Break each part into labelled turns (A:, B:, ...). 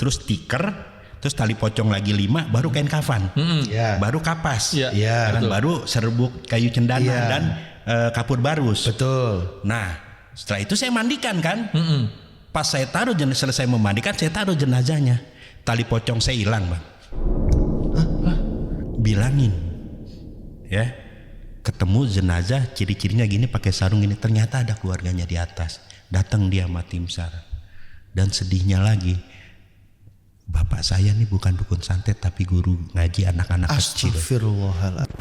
A: terus tikar, terus tali pocong lagi 5, baru kain kafan, baru kapas, dan baru serbuk kayu cendana dan kapur barus.
B: Betul.
A: Nah setelah itu saya mandikan kan. Pas saya taruh selesai memandikan, saya taruh jenazahnya. Tali pocong saya hilang, Bang. Bilangin, ya, ketemu jenazah ciri-cirinya gini, pakai sarung gini. Ternyata ada keluarganya di atas. Datang dia sama tim SAR. Dan sedihnya lagi, bapak saya nih bukan dukun santet tapi guru ngaji anak-anak kecil.
B: Astagfirullahaladzim.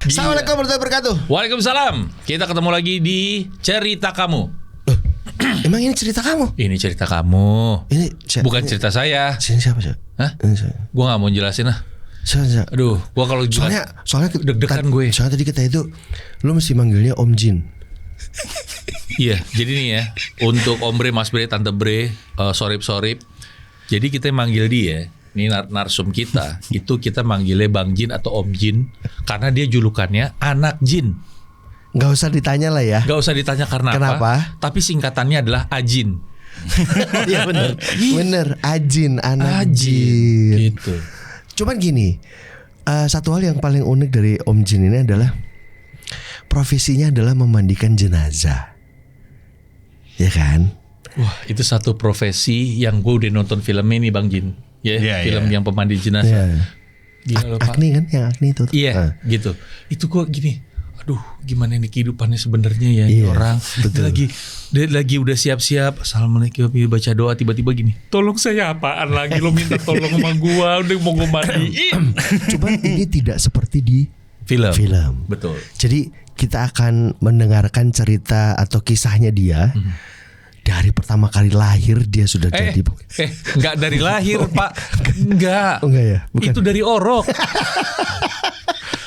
B: Assalamualaikum warahmatullahi wabarakatuh.
C: Waalaikumsalam. Kita ketemu lagi di Cerita Kamu.
B: Emang ini cerita kamu?
C: Ini cerita kamu. Bukan cerita saya.
B: Sini siapa sih?
C: Hah?
B: Ini saya.
C: Gue gak mau jelasin lah.
B: Saya.
C: Aduh, gue kalau
B: Soalnya
C: deg-degan gue.
B: Soalnya tadi kita itu, lu mesti manggilnya Om Jin.
C: Iya, jadi nih ya, untuk Om Bre, Mas Bre, Tante Bre, sorip-sorip. Jadi kita manggil dia, ini narsum kita, itu kita manggilnya Bang Jin atau Om Jin, karena dia julukannya anak jin.
B: Gak usah ditanya lah ya.
C: Gak usah ditanya karena
B: Kenapa?
C: Tapi singkatannya adalah Ajin.
B: Iya bener. Bener, Ajin, anak jin.
C: Gitu.
B: Cuman gini, satu hal yang paling unik dari Om Jin ini adalah profesinya adalah memandikan jenazah. Ya kan?
C: Wah, itu satu profesi yang gue udah nonton filmnya nih Bang Jin. Film yang pemandi jenazah. Gila loh, Pak.
B: Agni kan, yang Agni itu.
C: Iya, gitu. Itu gue gini. Aduh, gimana nih kehidupannya sebenarnya ya orang. Dia lagi udah siap-siap. Assalamualaikum, baca doa, tiba-tiba gini. Tolong saya apaan lagi? Lo minta tolong sama gua, udah mau gue mandiin.
B: Cuman ini tidak seperti di film.
C: Betul.
B: Jadi kita akan mendengarkan cerita atau kisahnya dia. Dari pertama kali lahir dia sudah jadi.
C: Enggak dari lahir, Pak. Enggak.
B: Oh, enggak ya? Bukan.
C: Itu dari orok.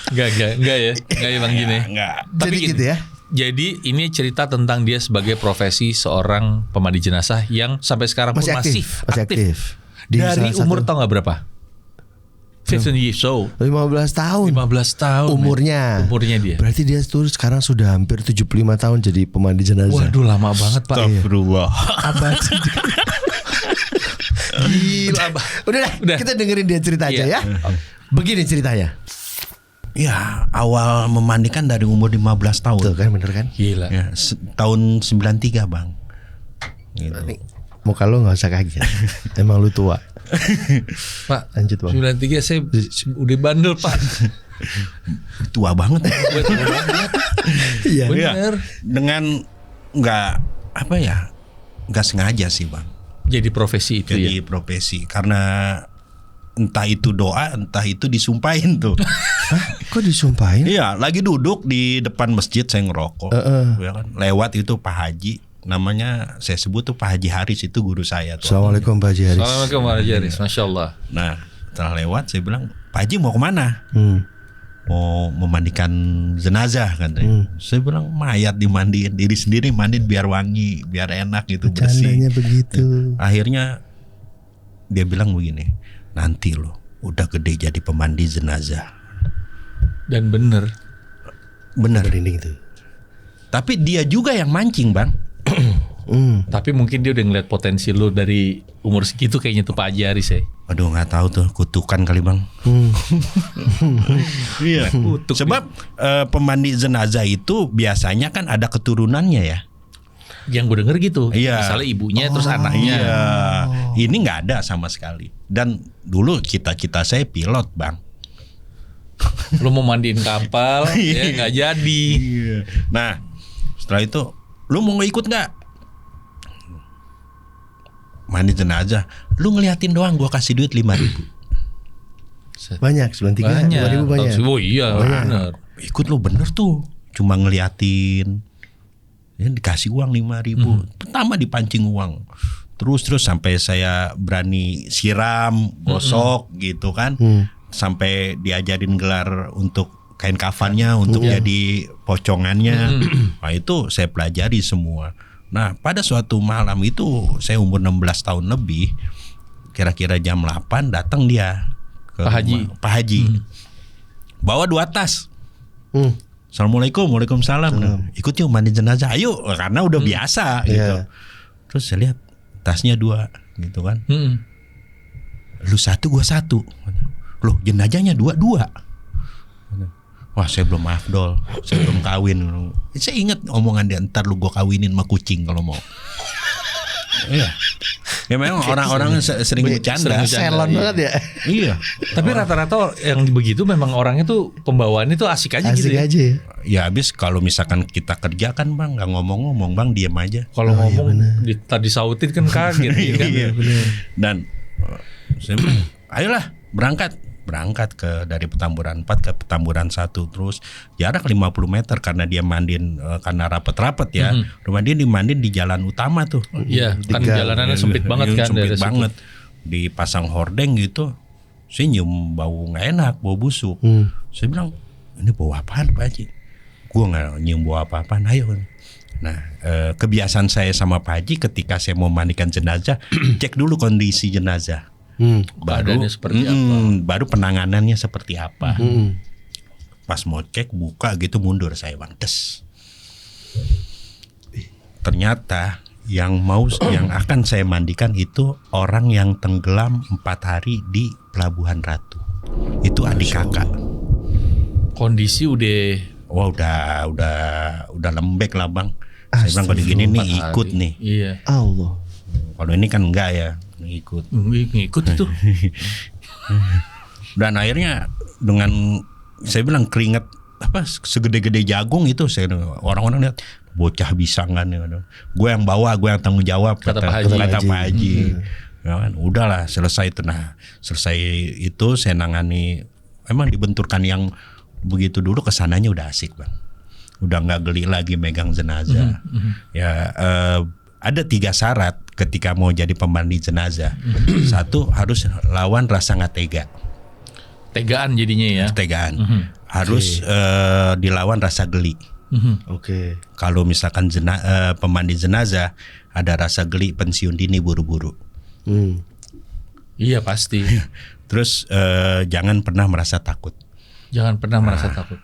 C: Enggak ya Bang Gini.
A: Enggak.
C: Tapi
B: jadi gitu ya.
C: Jadi ini cerita tentang dia sebagai profesi seorang pemandi jenazah yang sampai sekarang pun masih aktif. Dari umur tau gak berapa? 15 years old.
B: 15 tahun.
C: 15 tahun.
B: Umurnya dia. Berarti dia tuh sekarang sudah hampir 75 tahun jadi pemandi jenazah.
C: Waduh, lama banget, Pak.
A: Astagfirullah.
B: Abad.
C: Gila, Abah.
B: Udah, kita dengerin dia cerita aja ya. Begini ceritanya.
A: Ya, awal memandikan dari umur 15 tahun.
B: Tuh kan, bener kan?
C: Gila.
A: Ya, tahun 93, Bang. Gitu.
B: Muka lu gak usah kaget. Emang lu tua.
C: Pak,
B: lanjut Bang.
C: 93 saya udah bandel, Pak.
A: Tua banget.
B: Iya.
C: Bener.
A: Dengan nggak sengaja sih, Bang.
C: Jadi profesi itu
A: Jadi profesi karena entah itu doa, entah itu disumpahin tuh.
B: Hah? Kok disumpahin?
A: Iya, lagi duduk di depan masjid saya ngerokok. Ya kan? Lewat itu Pak Haji, namanya saya sebut tuh Pak Haji Haris, itu guru saya tuh.
B: Assalamualaikum Pak Haji Haris.
C: Assalamualaikum Pak Haji Haris, Masya Allah.
A: Nah, setelah lewat saya bilang, Pak Haji mau kemana? Mau memandikan jenazah katanya. Saya bilang mayat dimandiin, diri sendiri mandiin biar wangi, biar enak gitu, bersih.
B: Bercandanya begitu.
A: Akhirnya dia bilang begini, nanti lo udah gede jadi pemandi jenazah.
C: Dan bener.
B: Merinding tuh.
A: Tapi dia juga yang mancing, Bang.
C: Tapi mungkin dia udah ngeliat potensi lu dari umur segitu kayaknya tuh Pak Haji Haris ya.
A: Aduh, nggak tahu tuh, kutukan kali, Bang. Iya. Sebab pemandi jenazah itu biasanya kan ada keturunannya ya.
C: Yang gue denger gitu.
A: Iya.
C: Misalnya ibunya terus anaknya.
A: Iya. Ini nggak ada sama sekali. Dan dulu cita-cita saya pilot, Bang.
C: Lu mau mandiin kapal ya nggak jadi.
A: Nah, setelah itu lu mau ikut nggak mandi jenazah? Lu ngeliatin doang, gua kasih duit 5.000.
B: Banyak 93. 5.000 banyak.
C: Oh iya, bener.
A: Ikut lu, bener tuh. Cuma ngeliatin. Ya, dikasih uang 5.000. Pertama dipancing uang. Terus sampai saya berani siram, gosok gitu kan. Sampai diajarin gelar untuk kain kafannya, untuk jadi pocongannya. Nah, itu saya pelajari semua. Nah, pada suatu malam itu saya umur 16 tahun lebih, kira-kira jam 8 datang dia ke
C: Pak Haji.
A: rumah Pak Haji. Bawa 2 tas.
B: Hmm.
A: Assalamualaikum, waalaikumsalam. Nah, ikut yuk mandi jenazah, ayo, karena udah biasa gitu.
B: Iya.
A: Terus saya lihat tasnya 2 gitu kan. Lu 1, gua 1. Loh, jenazahnya 2. Wah, saya belum afdol, saya belum kawin. Saya ingat omongan dia, ntar lu gua kawinin sama kucing kalau mau. Iya. Ya memang orang-orang sering bercanda.
B: Selon banget ya.
A: Iya.
C: Tapi rata-rata yang begitu memang orangnya tuh pembawaannya tuh asik aja gitu
B: Asik
C: ya.
B: aja ya.
A: Ya habis kalau misalkan kita kerja kan Bang, nggak ngomong-ngomong Bang, diam aja.
C: Kalau ngomong tadi sautin kan kaget ya kan.
A: Iya. Dan saya bilang, ayolah berangkat dari Petamburan 4 ke Petamburan 1, terus jarak 50 meter karena dia mandiin karena rapet-rapet ya. Rumah dia dimandiin di jalan utama tuh.
C: Iya, kan jalanannya sempit banget kan
A: Sempit
C: dari situ.
A: banget. Dipasang hordeng gitu. Saya nyium bau nggak enak, bau busuk. Saya bilang, ini bau apaan Pak Haji? Gua nggak nyium bau apa-apaan, ayo. Nah, kebiasaan saya sama Pak Haji ketika saya mau mandikan jenazah, cek dulu kondisi jenazah.
C: Badannya seperti
A: Baru penanganannya seperti apa. Pas mau cek buka gitu mundur saya Bang, tes. Ternyata yang akan saya mandikan itu orang yang tenggelam 4 hari di Pelabuhan Ratu. Itu adik kakak.
C: Kondisi udah
A: Wah, udah lembek lah Bang. Saya bilang kalau gini nih ikut nih.
C: Iya.
B: Allah.
A: Kalau ini kan enggak ya, ikut.
C: Ngikut itu.
A: Dan akhirnya dengan saya bilang keringat apa segede-gede jagung itu, saya orang-orang lihat bocah bisa nggak nih. Gue yang bawa, gue yang tanggung jawab
C: Kata Pak
A: Haji. Ya kan, udahlah selesai itu. Nah, selesai itu saya nangani, emang dibenturkan yang begitu dulu, kesananya udah asik Bang. Udah nggak geli lagi megang jenazah. Ya ada 3 syarat ketika mau jadi pemandi jenazah. 1, harus lawan rasa nggak tega.
C: Tegaan jadinya ya.
A: Tegaan. Harus dilawan rasa geli.
B: Oke.
A: Kalau misalkan pemandi jenazah ada rasa geli, pensiun dini buru-buru.
C: Iya pasti.
A: Terus jangan pernah merasa takut.
C: Jangan pernah merasa takut.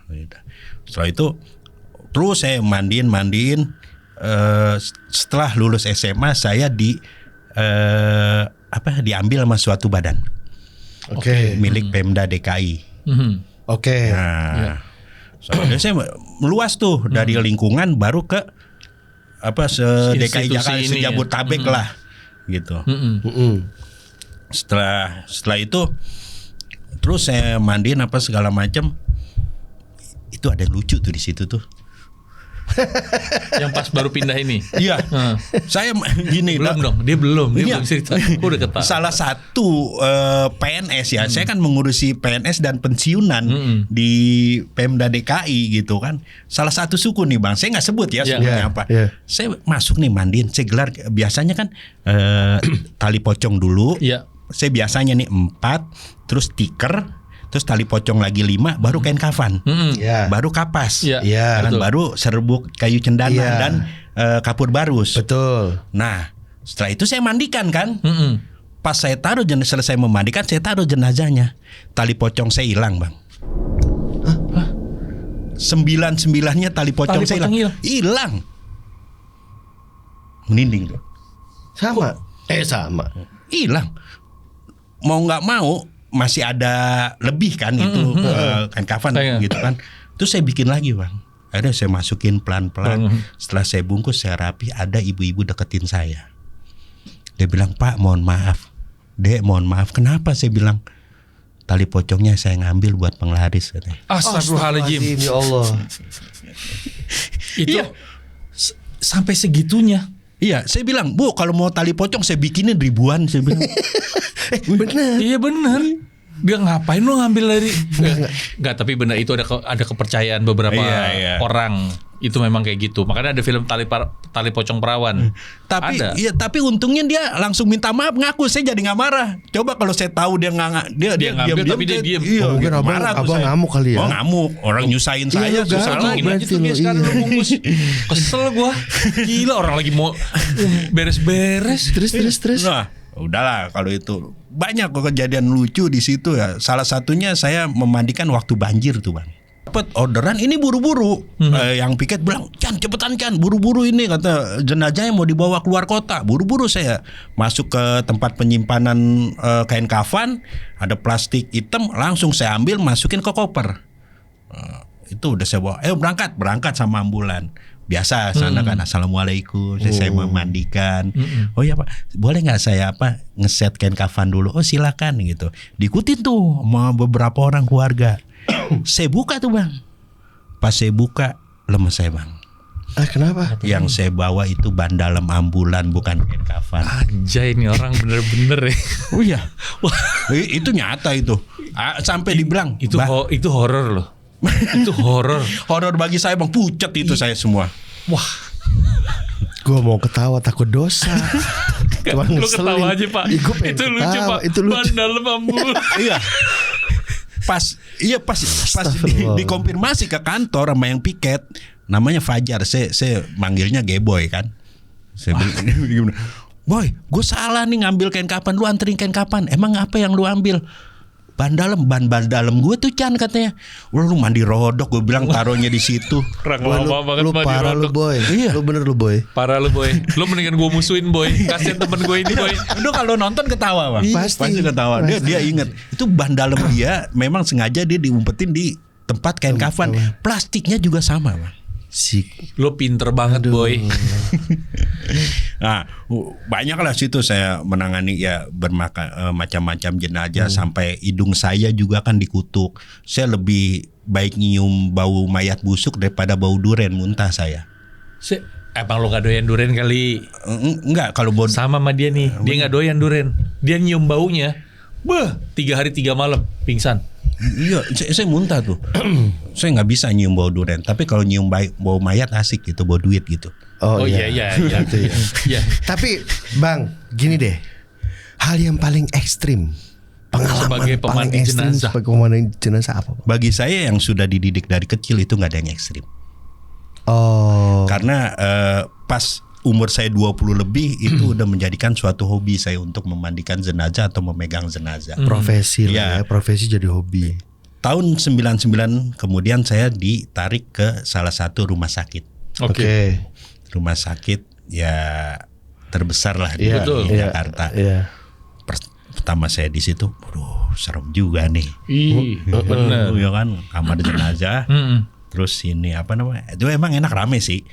A: Setelah itu terus saya mandiin. Setelah lulus SMA saya diambil sama suatu badan.
B: Oke.
A: Milik Pemda DKI.
B: Oke.
A: Nah, soalnya saya meluas tuh dari lingkungan baru ke DKI Jakarta,
C: ini
A: sejabodetabek lah, gitu. Setelah itu terus saya mandiin apa segala macam. Itu ada yang lucu tuh di situ tuh.
C: Yang pas baru pindah ini.
A: Iya. Saya gini
C: Belum dong, dia belum
A: Iya.
C: cerita. Aku udah ketawa.
A: Salah satu PNS ya, saya kan mengurusi PNS dan pensiunan di Pemda DKI gitu kan. Salah satu suku nih Bang, saya nggak sebut ya sukunya apa. Saya masuk nih mandiin, saya gelar biasanya kan tali pocong dulu.
C: Iya.
A: Saya biasanya nih 4, terus stiker, terus tali pocong lagi 5, baru kain kafan, baru kapas,
C: Iya.
A: dan baru serbuk kayu cendana dan kapur barus.
B: Betul.
A: Nah, setelah itu saya mandikan kan. Pas saya taruh selesai memandikan, saya taruh jenazahnya. Tali pocong saya hilang Bang. 9-9-nya tali pocong saya hilang. Hilang. Merinding tuh.
B: Sama. Sama.
A: Hilang. Mau nggak mau masih ada lebih kan itu kain kafan gitu kan. Terus saya bikin lagi Bang. Akhirnya saya masukin pelan-pelan. Setelah saya bungkus, saya rapi, ada ibu-ibu deketin saya. Dia bilang, "Pak, mohon maaf." "Dek, mohon maaf." "Kenapa?" Saya bilang, "Tali pocongnya saya ngambil buat penglaris," katanya.
C: Astagfirullahaladzim.
B: Ya Allah.
C: Itu sampai segitunya.
A: Iya, saya bilang, "Bu, kalau mau tali pocong saya bikinin ribuan," saya bilang.
B: Bener.
C: Iya bener. Dia ngapain lu ngambil dari Enggak, tapi benar itu ada kepercayaan beberapa orang. Itu memang kayak gitu. Makanya ada film tali pocong perawan.
A: Tapi
C: ada.
A: iya, tapi untungnya dia langsung minta maaf, ngaku. Saya jadi nggak marah. Coba kalau saya tahu dia nggak dia
C: ngambil, tapi dia diem.
A: Iya,
B: Mungkin abang ngamuk kali ya.
A: Oh, ngamuk. Orang nyusahin saya, susah
C: Salangin aja tuh dia sekarang lu bungkus. Kesel gua. Gila, orang lagi mau beres-beres.
B: Terus.
A: Nah, Udahlah kalau itu. Banyak kok kejadian lucu di situ ya. Salah satunya saya memandikan waktu banjir tuh Bang. Dapat orderan ini buru-buru. Yang piket bilang, "Chan, cepetan Chan, buru-buru ini," kata, "jenazahnya mau dibawa keluar kota." Buru-buru saya masuk ke tempat penyimpanan kain kafan, ada plastik hitam, langsung saya ambil masukin ke koper. Itu udah saya bawa. Berangkat sama ambulan. Biasa sana kan, "Assalamualaikum, saya mau mandikan." "Oh iya Pak, boleh nggak saya ngeset kain kafan dulu?" "Oh silakan," gitu. Diikutin tuh sama beberapa orang keluarga. Saya buka tuh Bang. Pas saya buka, lemes saya Bang.
B: Kenapa?
A: Yang saya bawa itu ban dalam ambulan, bukan kain kafan.
C: Anjay, ini orang bener-bener ya.
A: Oh iya. Itu nyata itu. Sampai dibilang
C: Itu horor loh. Itu horor.
A: Horor bagi saya Bang, pucat itu saya semua.
C: Wah,
B: Gue mau ketawa takut dosa. Cuma
C: lu
B: ngeselin.
C: ketawa aja Pak.
B: Ih, gua pengen
C: Itu lucu
B: ketawa,
C: Pak.
B: Itu lucu.
C: Ban dalam ambulan.
A: Iya. Pas dikonfirmasi ke kantor sama yang piket, namanya Fajar. Saya manggilnya Geboy kan. Saya bilang, "Boy, gue salah nih ngambil kain kapan, lu anterin kain kapan. Emang apa yang lu ambil?" Ban dalam gue tuh Chan," katanya. Lu mandi rodok, gue bilang taruhnya di situ.
C: Orang
B: Boy,
C: lama banget
B: lu
C: mandi
B: parah lu
C: rodok.
B: Boy.
A: Iya.
B: Lu bener lu Boy.
C: Parah lu Boy. Lu mendingan gue musuhin Boy. Kasian temen gue ini Boy.
A: Lu kalau nonton ketawa Bang.
B: Pasti.
A: Ketawa. Dia inget. Itu ban dalam dia memang sengaja dia diumpetin di tempat kain kafan. Plastiknya juga sama Bang.
C: Lu pinter banget Boy.
A: Nah, banyak lah situ saya menangani ya macam-macam jenazah, sampai hidung saya juga kan dikutuk. Saya lebih baik nyium bau mayat busuk daripada bau duren muntah saya.
C: Emang lu gak doyan duren kali?
A: Enggak, kalau bau
C: Sama dia nih. Dia gak doyan duren. Dia nyium baunya. 3 hari 3 malam pingsan.
A: Iya, saya muntah tuh. Saya nggak bisa nyium bau duren. Tapi kalau nyium bau mayat asik gitu, bau duit gitu.
C: Oh iya.
B: Gitu ya.
C: Iya.
B: Tapi Bang, gini deh. Hal yang paling ekstrim, pengalaman
C: Sebagai
B: paling
C: pemandi
B: ekstrim
C: jenazah.
B: sebagai pemandi jenazah apa Bang?
A: Bagi saya yang sudah dididik dari kecil itu nggak ada yang ekstrim.
B: Oh.
A: Karena pas umur saya 20 lebih itu udah menjadikan suatu hobi saya untuk memandikan jenazah atau memegang jenazah.
B: Profesi
A: Iya.
B: lah ya, profesi jadi hobi.
A: Tahun 99 kemudian saya ditarik ke salah satu rumah sakit.
C: Oke.
A: Rumah sakit ya terbesar lah di
C: Betul.
A: Jakarta.
B: Iya.
A: Pertama saya di situ, waduh serem juga nih.
C: Bener.
A: Ya kan, kamar jenazah. Terus ini apa namanya? Itu emang enak, rame sih.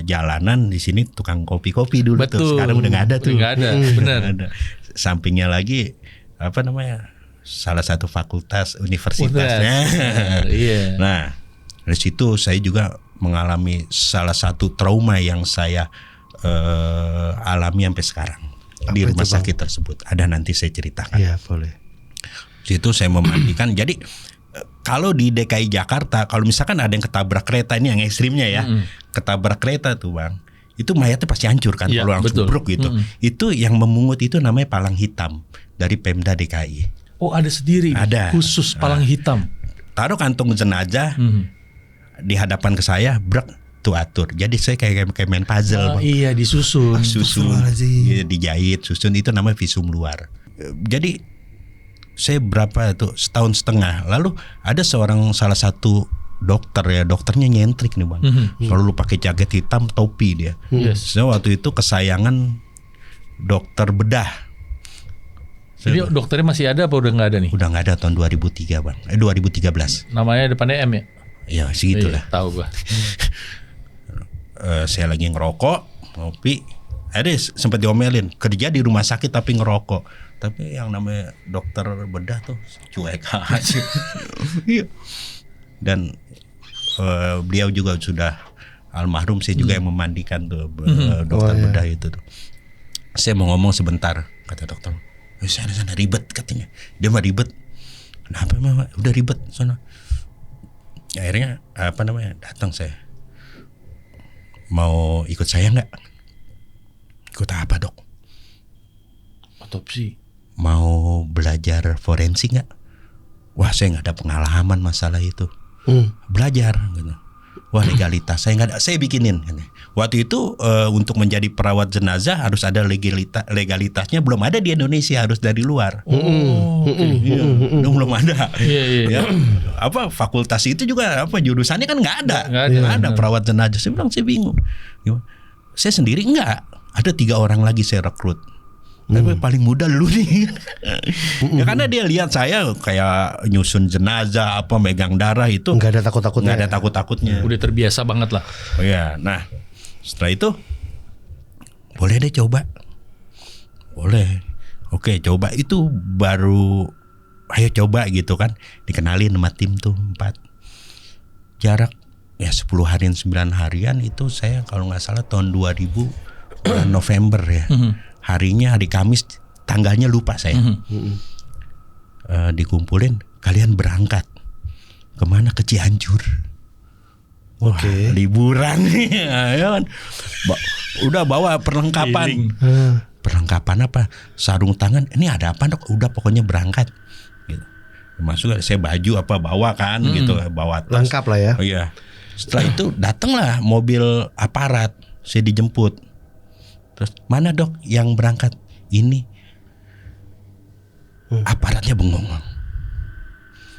A: Jalanan di sini tukang kopi-kopi dulu tuh.
C: Betul.
A: Sekarang udah nggak ada tuh.
C: Nggak ada, benar.
A: Nggak ada. Sampingnya lagi apa namanya? Salah satu fakultas universitasnya.
C: Iya.
A: Nah, dari situ saya juga mengalami salah satu trauma yang saya alami sampai sekarang. Di
B: Apa
A: rumah
B: itu, Bang?
A: sakit tersebut. Ada, nanti saya ceritakan.
B: Iya, boleh.
A: Situ saya memandikan. Jadi kalau di DKI Jakarta, kalau misalkan ada yang ketabrak kereta, ini yang ekstrimnya ya, ketabrak kereta tuh Bang, itu mayatnya pasti hancur kan,
C: Iya,
A: kalau langsung
C: betul.
A: bruk gitu. Itu yang memungut itu namanya palang hitam dari Pemda DKI.
C: Oh ada sendiri.
A: Ada.
C: Khusus palang hitam.
A: Taruh kantong jenazah di hadapan ke saya, brek tuh atur. Jadi saya kayak main puzzle Bang.
C: Iya disusun.
A: Susun,
B: Astagfirullahaladzim.
A: dijahit, susun, itu namanya visum luar. Jadi saya berapa tuh, setahun setengah. Lalu ada salah satu dokter ya, dokternya nyentrik nih Bang. Kalau lu pakai jaket hitam, topi dia.
C: Yes.
A: Saya waktu itu kesayangan dokter bedah.
C: Jadi dokternya masih ada apa udah nggak ada nih?
A: Udah nggak ada tahun 2003 Bang. 2013.
C: Namanya depannya M ya?
A: Ya segitulah.
C: Iya, tahu gua.
A: Saya lagi ngerokok, ngopi. Ada sempat diomelin, kerja di rumah sakit tapi ngerokok. Tapi yang namanya dokter bedah tuh cuek aja. Iya. Dan beliau juga sudah almarhum. Saya juga yang memandikan tuh dokter bedah itu tuh. Saya mau ngomong sebentar, kata dokter. Sana ribet katanya. Dia mah ribet. Kenapa mah? Udah ribet sana. Akhirnya apa namanya? Datang saya. Mau ikut saya nggak? Ikut apa Dok?
C: Otopsi.
A: Mau belajar forensik nggak? Wah saya nggak ada pengalaman masalah itu. Belajar gitu. Wah, legalitas saya nggak ada, saya bikinin. Waktu itu untuk menjadi perawat jenazah harus ada legalitasnya, belum ada di Indonesia, harus dari luar. Iya, belum ada.
C: Iya.
A: Ya, apa fakultas itu juga apa jurusannya kan nggak ada.
C: Nggak ada.
A: Perawat jenazah. Saya bilang saya bingung. Saya sendiri enggak. Ada 3 orang lagi saya rekrut. Tapi paling muda lu nih. Ya karena dia lihat saya kayak nyusun jenazah, apa megang darah itu
B: Nggak ada takut-takutnya.
A: nggak ada takut-takutnya.
C: Udah terbiasa banget lah.
A: Oh ya, nah setelah itu boleh deh coba. Boleh. Oke, coba itu baru ayo coba gitu kan. Dikenalin sama tim tuh 4. Jarak ya 10 harian 9 harian itu saya kalau nggak salah tahun 2000 bulan November ya. Harinya hari Kamis, tanggalnya lupa saya. Dikumpulin, kalian berangkat kemana? Ke Cianjur. Wah, liburan nih, ya kan? Udah bawa perlengkapan. Perlengkapan apa? Sarung tangan. Ini ada apa dok? Udah pokoknya berangkat. Gitu. Masuk saya baju apa bawa kan, gitu, bawa tas.
B: Lengkap lah ya.
A: Oh iya. Setelah itu datanglah mobil aparat, saya dijemput. Terus mana dok yang berangkat? Ini aparatnya bengong.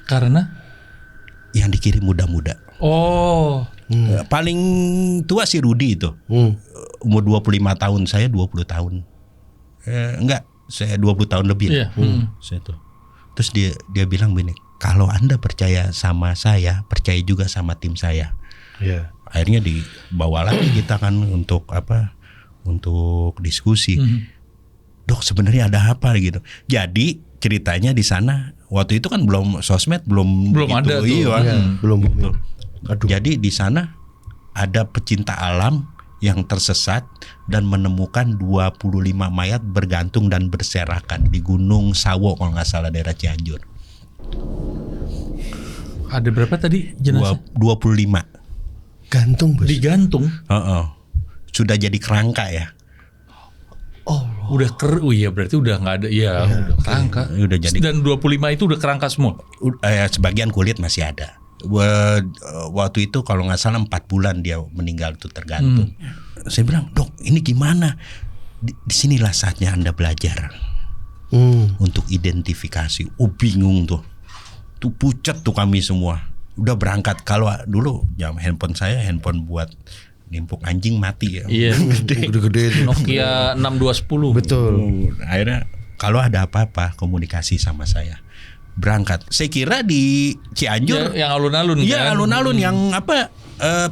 C: Karena
A: yang dikirim muda-muda. Paling tua si Rudi itu. Umur 25 tahun, saya 20 tahun. Enggak, saya 20 tahun lebih.
C: Iya.
A: Saya tuh. Terus dia bilang begini, kalau Anda percaya sama saya, percaya juga sama tim saya.
B: Iya.
A: Akhirnya dibawa lagi kita kan untuk apa? Untuk diskusi. Dok, sebenarnya ada apa gitu. Jadi ceritanya di sana waktu itu kan belum sosmed, belum
C: gitu, ada tuh.
A: Iya,
B: belum
A: gitu. Jadi di sana ada pecinta alam yang tersesat dan menemukan 25 mayat bergantung dan berserakan di Gunung Sawo kalau nggak salah daerah Cianjur.
C: Ada berapa tadi jenazah?
A: 25.
B: Gantung bos.
C: Digantung.
A: Sudah jadi kerangka ya.
C: Udah iya berarti udah nggak ada. Iya, udah kerangka.
A: Udah jadi.
C: Dan 25 itu udah kerangka semua.
A: Sebagian kulit masih ada. Waktu itu kalau nggak salah 4 bulan dia meninggal itu tergantung. Saya bilang, dok, ini gimana? Disinilah saatnya Anda belajar untuk identifikasi. Bingung tuh pucat tuh kami semua. Udah berangkat. Kalau dulu jam handphone buat nimpuk anjing mati ya.
C: Iya.
B: Gede-gede.
C: Nokia 6210.
B: Betul.
A: Akhirnya kalau ada apa-apa komunikasi sama saya. Berangkat. Saya kira di Cianjur
C: yang alun-alun
A: iya,
C: kan.
A: alun-alun yang apa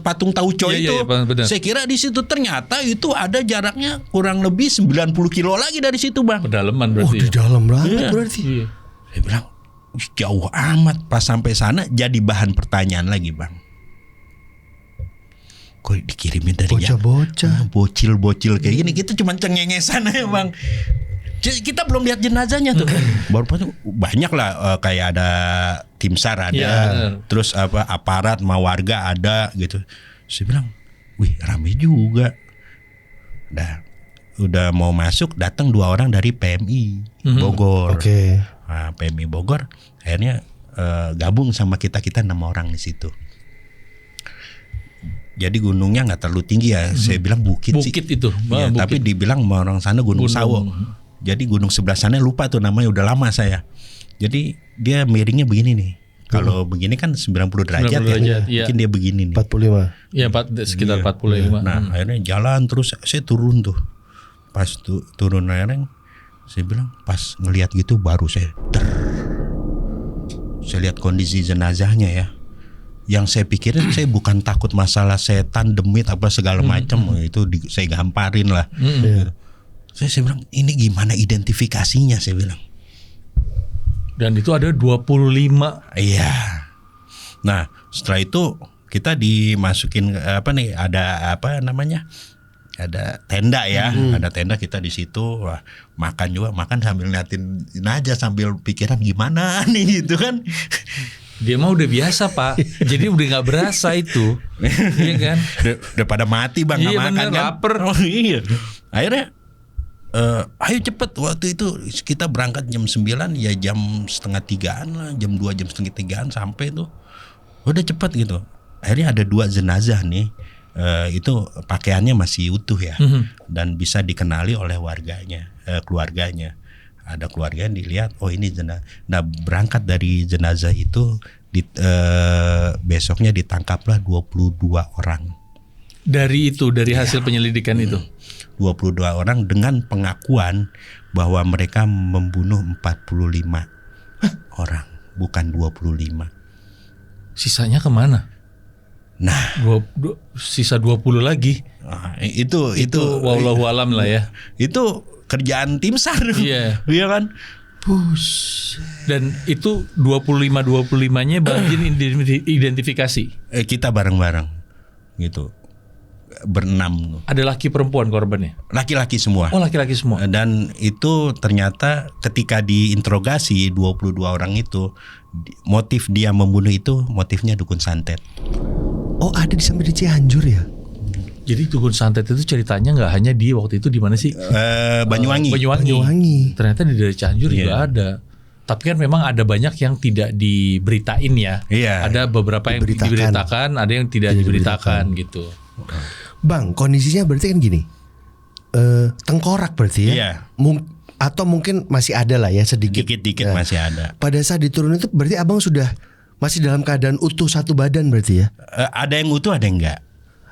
A: patung Tauco itu.
C: Iya,
A: saya kira di situ ternyata itu ada jaraknya kurang lebih 90 kilo lagi dari situ, Bang.
C: Pedalaman berarti.
B: Di dalam banget
A: Iya.
B: berarti.
C: Iya.
A: Saya bilang jauh amat. Pas sampai sana jadi bahan pertanyaan lagi, Bang. Kok dikirimin dari
B: Bocah-bocah.
A: bocil-bocil kayak gini, kita cuma cengengesan aja, Bang. Kita belum lihat jenazahnya tuh. Baru banyak lah kayak ada tim SAR ada,
C: ya,
A: terus apa aparat sama warga ada gitu. Saya bilang, wih rame juga. Udah mau masuk datang 2 orang dari PMI Bogor.
B: Oke.
A: Nah, PMI Bogor akhirnya gabung sama kita 6 orang di situ. Jadi gunungnya nggak terlalu tinggi ya. Saya bilang bukit sih.
C: Bukit itu.
A: Ya,
C: Bukit.
A: tapi dibilang orang sana Gunung Sawo. Jadi gunung sebelah sana lupa tuh namanya, udah lama saya. Jadi dia miringnya begini nih. Kalau begini kan 90 derajat,
C: 90 derajat,
A: ya.
C: iya.
A: Mungkin dia begini nih.
B: 45.
C: Iya, sekitar 45.
A: Nah, akhirnya jalan terus saya turun tuh. Pas turun lereng, saya bilang pas ngelihat gitu baru saya lihat kondisi jenazahnya ya. Yang saya pikirin saya bukan takut masalah setan, demit apa segala macam, itu saya gamparin lah. Saya bilang ini gimana identifikasinya, saya bilang.
C: Dan itu ada 25.
A: Iya. Nah, setelah itu kita dimasukin ada ada tenda ya, ada tenda, kita di situ. Wah, makan sambil ngeliatin aja, sambil pikiran gimana nih gitu kan.
C: Dia mah udah biasa Pak, jadi udah nggak berasa itu, iya kan?
A: Udah pada mati Bang, nggak makan
C: bener,
A: kan?
C: lapar.
A: Oh iya. Akhirnya, ayo cepet. Waktu itu kita berangkat jam 9, ya jam 2:30 lah, jam 2 jam 2:30 sampai tuh. Udah cepet gitu. akhirnya ada 2 jenazah nih. Itu pakaiannya masih utuh ya, dan bisa dikenali oleh warganya, keluarganya. Ada keluarga yang dilihat, oh ini jenazah. Nah, berangkat dari jenazah itu besoknya ditangkaplah 22 orang.
C: Dari hasil penyelidikan itu.
A: 22 orang dengan pengakuan bahwa mereka membunuh 45 orang, bukan 25.
C: Sisanya kemana?
A: Nah,
C: sisa 20 lagi.
A: Itu
C: wallahu alam lah ya.
A: Itu kerjaan tim SAR.
C: Iya.
A: Iya kan?
C: Dan itu 25-25-nya Bang Jin identifikasi.
A: Kita bareng-bareng gitu. Berenam.
C: Ada laki perempuan korbannya?
A: Laki-laki semua.
C: Oh, laki-laki semua.
A: Dan itu ternyata ketika diinterogasi 22 orang itu, motif dia membunuh itu motifnya dukun santet.
B: Oh, ada sampai di Cianjur ya?
C: Jadi dukun santet itu ceritanya nggak hanya di waktu itu di mana sih?
A: Banyuwangi.
B: Banyuwangi.
C: Ternyata di dari Cianjur juga ada. Tapi kan memang ada banyak yang tidak diberitain ya.
A: Iya.
C: Ada beberapa yang diberitakan, ada yang tidak diberitakan gitu.
B: Bang, kondisinya berarti kan gini. Tengkorak berarti ya?
A: Iya.
B: Atau mungkin masih ada lah ya sedikit.
A: Dikit-dikit masih ada.
B: Pada saat diturun itu berarti abang sudah masih dalam keadaan utuh satu badan berarti ya?
A: Ada yang utuh, ada yang enggak.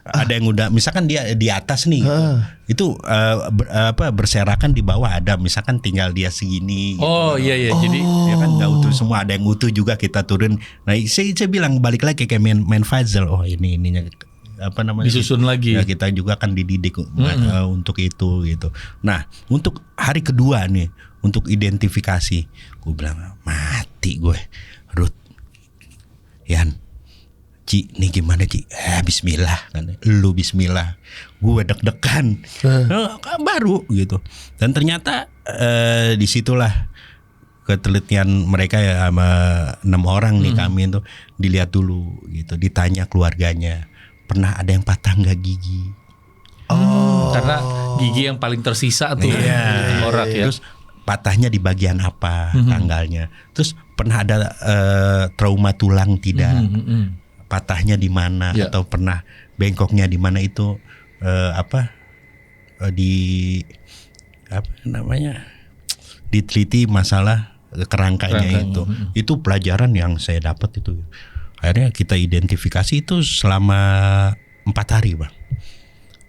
A: Ada yang udah, misalkan dia di atas nih, itu berserakan di bawah ada, misalkan tinggal dia segini.
C: Oh
A: gitu.
C: iya, jadi
A: ya kan nggak utuh semua, ada yang utuh juga kita turun. Nah, saya bilang balik lagi kayak main puzzle. Oh ininya apa namanya?
C: Disusun lagi.
A: Ya, kita juga kan dididik untuk itu gitu. Nah, untuk hari kedua nih, untuk identifikasi, gue bilang mati gue, Ruth, Yan. Ci, nih gimana Ci? Bismillah kan. Lu bismillah. Gue deg-degan. Baru gitu. Dan ternyata disitulah ketelitian mereka ya, sama 6 orang nih kami itu dilihat dulu gitu. Ditanya keluarganya, pernah ada yang patah nggak gigi?
C: Karena gigi yang paling tersisa tuh tengkorak ya.
A: Terus patahnya di bagian apa tanggalnya? Terus pernah ada trauma tulang tidak? Patahnya di mana atau pernah bengkoknya di mana itu diteliti masalah kerangkanya itu. Itu pelajaran yang saya dapat itu. Akhirnya kita identifikasi itu selama 4 hari, Bang.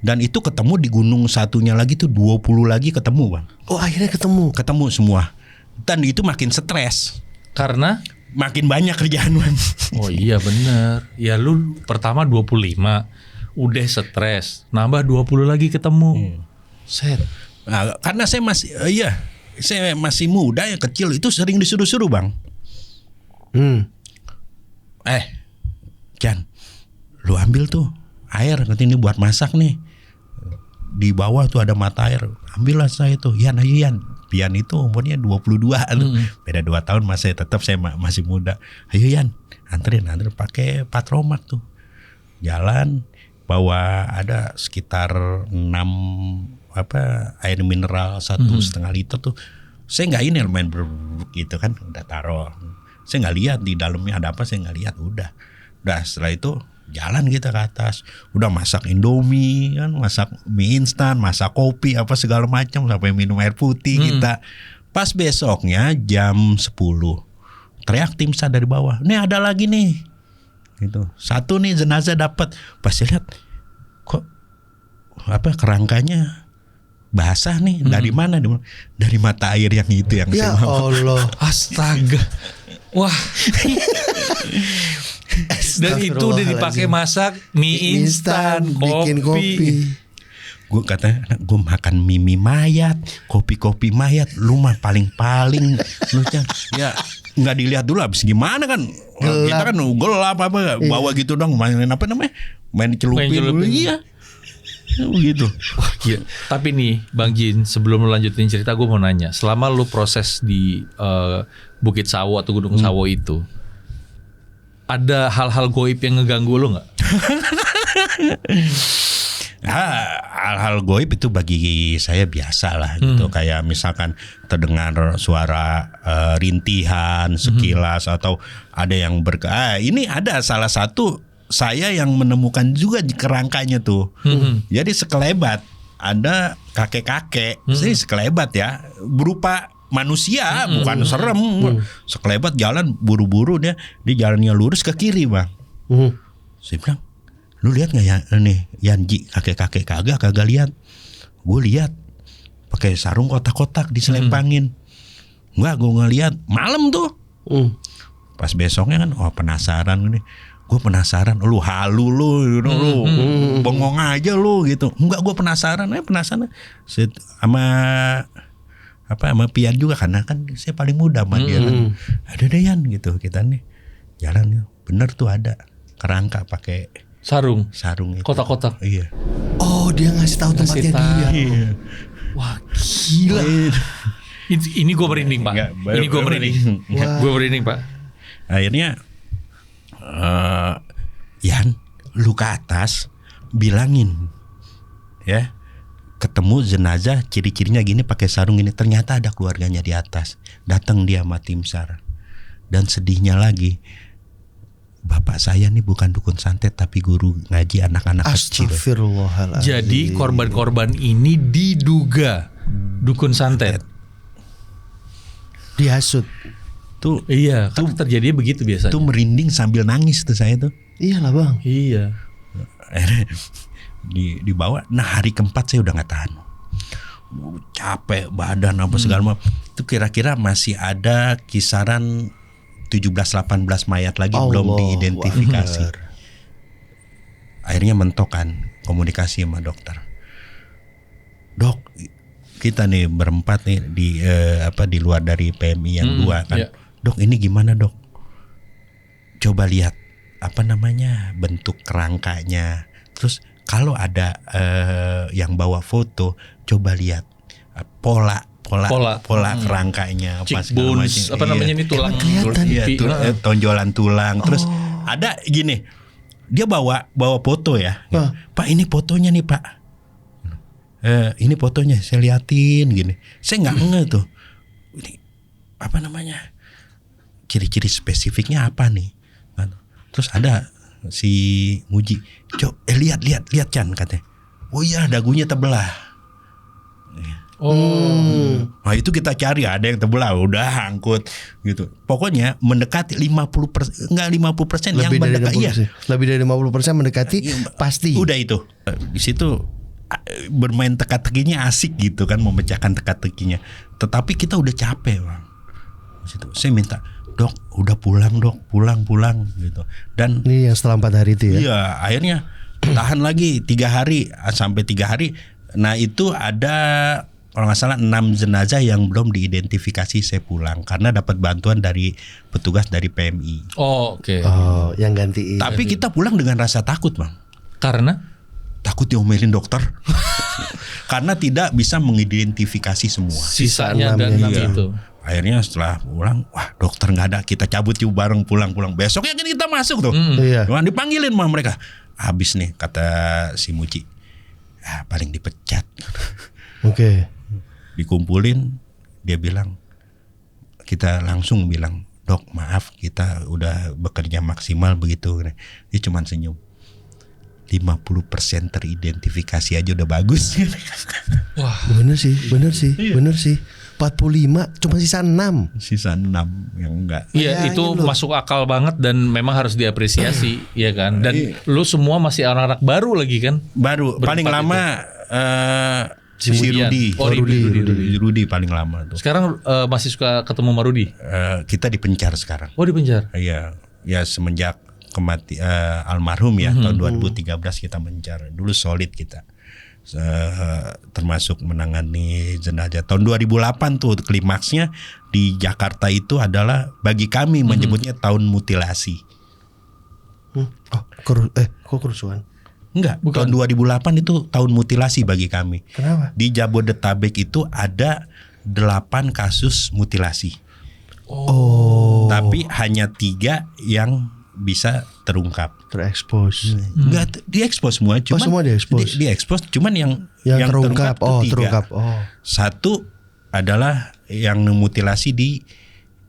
A: Dan itu ketemu di gunung satunya lagi tuh 20 lagi ketemu, Bang.
B: Oh, akhirnya ketemu
A: Semua. Dan itu makin stres.
C: Karena
A: makin banyak kerjaan, Bang.
C: oh iya bener. Ya lu pertama 25 udah stres, nambah 20 lagi ketemu. Set.
A: Nah, karena saya masih muda ya, kecil, itu sering disuruh-suruh, Bang. Jan, lu ambil tuh air, nanti ini buat masak nih. Di bawah tuh ada mata air. Ambillah saya tuh. Yan, ayo Yan. Pian itu umurnya 22, beda 2 tahun, masih tetap saya masih muda. Ayo Yan, anterin pakai patromak tuh. Jalan bawa ada sekitar 6 air mineral 1,5 liter tuh. Saya nggak ini main gitu kan, udah taruh. Saya nggak lihat di dalamnya ada apa, saya nggak lihat. Udah setelah itu jalan kita ke atas, udah masak Indomie kan, masak mie instan, masak kopi apa segala macam, sampai minum air putih kita. Pas besoknya jam 10 teriak tim SAR dari bawah, nih ada lagi nih, gitu. 1 nih jenazah dapat. Pas saya lihat kok kerangkanya basah nih. Dari mana? Dari mata air yang itu yang
B: ya
A: saya mau.
B: Allah.
C: Astaga. Wah. Dan itu udah dipakai masak mie instan,
B: bikin kopi.
A: Gue katanya, gue makan mie mayat, kopi mayat, lu mah paling lu ya nggak dilihat dulu abis gimana kan.
B: Gelap.
A: Kita kan gelap bawa gitu dong, main celupin. Iya. Begitu.
C: Wah, gila. Tapi nih Bang Jin, sebelum lu lanjutin cerita, gue mau nanya, selama lu proses di Bukit Sawo atau Gunung Sawo itu, ada hal-hal goib yang ngeganggu lo nggak?
A: Hal-hal goib itu bagi saya biasa lah gitu. Kayak misalkan terdengar suara rintihan sekilas, atau ada yang ini ada salah satu saya yang menemukan juga di kerangkanya tuh. Jadi sekelebat ada kakek-kakek, saya sekelebat ya, berupa manusia, bukan serem. Sekelebat jalan buru-buru dia jalannya lurus ke kiri, Bang. Saya bilang, lu lihat nggak ya nih Yanji, kakek-kakek? Kagak lihat. Gue lihat pakai sarung kotak-kotak diselempangin. Enggak, gue ngeliat malam tuh. Pas besoknya kan, penasaran nih. Gue penasaran, lu halu lu, lu bengong aja lu gitu. Enggak, gue penasaran sama Pian juga, karena kan saya paling muda sama dia kan. Ada Yan gitu, kita nih jalan, bener tuh ada kerangka pakai
C: sarung
A: itu.
C: Kotak-kotak.
A: Iya.
B: Oh, dia ngasih tahu tempatnya dia.
A: Iya.
C: Wah, gila. Ini gue merinding, Pak. Ini gue merinding. Gue merinding, Pak.
A: Akhirnya Yan, lu ke atas bilangin ya, ketemu jenazah ciri-cirinya gini, pakai sarung gini. Ternyata ada keluarganya di atas. Datang dia sama tim SAR. Dan sedihnya lagi, bapak saya nih bukan dukun santet tapi guru ngaji anak-anak kecil.
B: Astagfirullahaladzim.
C: Jadi korban-korban ini diduga dukun santet.
B: Dihasut.
A: Tuh,
C: Iya, kan terjadinya begitu biasanya.
A: tuh merinding sambil nangis tuh saya tuh.
B: Iyalah, Bang.
C: Iya.
A: Akhirnya dibawa. Nah, hari keempat saya udah nggak tahan, capek badan apa segala macam. Itu kira-kira masih ada kisaran 17-18 mayat lagi belum diidentifikasi. Akhirnya mentok kan, komunikasi sama dokter. Dok, kita nih berempat nih di luar dari PMI yang dua kan.
C: Iya.
A: Dok, ini gimana, Dok? Coba lihat bentuk kerangkanya. Terus kalau ada yang bawa foto, coba lihat pola kerangkanya, apa segala
C: Cheekbones,
A: macam.
C: apa namanya ini, tulang.
A: Tonjolan tulang. Terus ada gini, dia bawa foto ya. Pak, ini fotonya nih, Pak. Ini fotonya, saya liatin gini. Saya nggak ngeh tuh. Ini apa namanya? Ciri-ciri spesifiknya apa nih? Terus ada si Muji, lihat Chan, katanya. Oh iya, dagunya terbelah. Nah itu kita cari, ada yang terbelah, udah angkut gitu. Pokoknya mendekati 50%, enggak 50% yang mendekati. Iya.
B: Lebih dari 50% mendekati pasti.
A: Udah itu. Di situ bermain teka-tekinya asik gitu kan, memecahkan teka-tekinya. Tetapi kita udah capek, Bang. Di situ saya minta, Dok, udah pulang, Dok, pulang gitu. Dan
B: ini yang setelah 4 hari itu ya.
A: Iya, akhirnya tahan lagi 3 hari sampai 3 hari. Nah, itu ada kalau nggak salah 6 jenazah yang belum diidentifikasi. Saya pulang karena dapat bantuan dari petugas dari PMI.
C: Oh, oke.
B: Oh, yang gantiin.
A: Tapi kita pulang dengan rasa takut, Bang.
C: Karena
A: Takut diomelin dokter. Karena tidak bisa mengidentifikasi semua.
C: sisanya
B: Sisa
C: dan
B: 6
C: 6 itu.
A: Akhirnya setelah pulang, wah dokter nggak ada, kita cabut yuk bareng pulang. Besoknya kan kita masuk tuh.
B: Iya.
A: Cuma dipanggilin sama mereka. Habis nih kata si Muci. Paling dipecat.
B: Oke.
A: Dikumpulin, dia bilang, kita langsung bilang, Dok maaf kita udah bekerja maksimal begitu. Dia cuma senyum. 50% teridentifikasi aja udah bagus.
C: Wah,
B: Bener sih. 45 cuma sisa 6.
A: Sisa 6 yang enggak.
C: iya, itu
B: Bayangin lu.
C: masuk akal banget dan memang harus diapresiasi, ya kan. Dan lu semua masih anak-anak baru lagi kan.
A: Baru
C: Berempat
A: paling lama si
C: Kemudian.
A: Rudi.
C: Oh,
A: Rudi paling lama tuh.
C: Sekarang masih suka ketemu sama Rudi?
A: Kita dipencar sekarang.
C: Oh, di penjara.
A: Iya, ya semenjak almarhum ya tahun 2013 kita mencar. Dulu solid kita. Termasuk menangani jenazah. Tahun 2008 tuh klimaksnya di Jakarta itu adalah bagi kami menyebutnya tahun mutilasi.
B: Kok kerusuhan?
A: Enggak, tahun 2008 itu tahun mutilasi bagi kami.
B: Kenapa?
A: Di Jabodetabek itu ada 8 kasus mutilasi.
B: Oh,
A: Tapi hanya 3 yang bisa terungkap.
B: terekspos.
A: Enggak diekspos semua, cuman
B: semua diekspos.
A: diekspos, cuman yang
B: terungkap.
A: tuh 3.
B: Terungkap. Oh.
A: Satu adalah yang mutilasi di